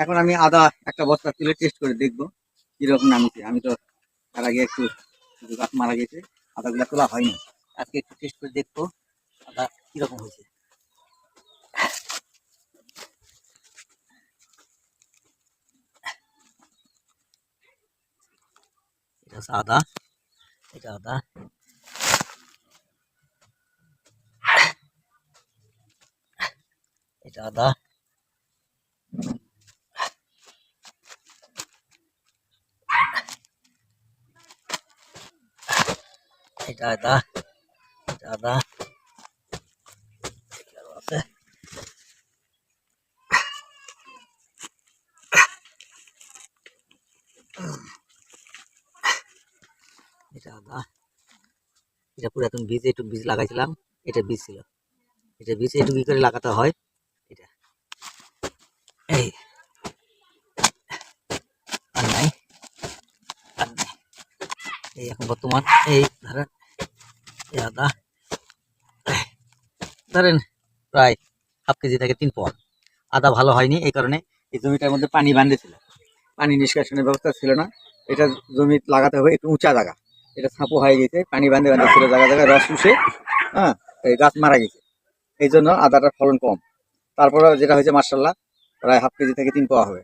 এখন আমি আদা একটা বস্তা তুলে টেস্ট করে দেখবো কিরকম নামিয়েছে। আমি তো তার আগে একটু গাছ মারা গেছে, আদাগুলো তোলা হয়নি। আজকে একটু টেস্ট করে দেখবো আদা কিরকম হয়েছে। এটা হচ্ছে আদা, এটা আদা, এটা আদা, এটা আদা, এটা আদা আছে, এটা আদা, এটা পুরাতন বীজ, একটু বীজ লাগাইছিলাম, এটা বীজ ছিল, এটা বীজ একটু করে লাগাতে হয়। এটা এই আর নাই, আর নাই, এই এখন বর্তমান এই ধরেন এই আদা ধরেন প্রায় হাফ কেজি থেকে 3 পোয়া। আদা ভালো হয়নি, এই কারণে এই জমিটার মধ্যে পানি বাঁধেছিল, পানি নিষ্কাশনের ব্যবস্থা ছিল না। এটা জমি লাগাতে হবে একটু উঁচা জায়গা, এটা ছাপো হয়ে গেছে, পানি বাঁধে বাঁধে ছিল জায়গা জায়গায়, রস শুষে হ্যাঁ এই গাছ মারা গেছে, এই জন্য আদাটার ফলন কম। তারপরে যেটা হয়েছে মার্শাল্লাহ প্রায় হাফ কেজি থেকে 3 পোয়া হবে।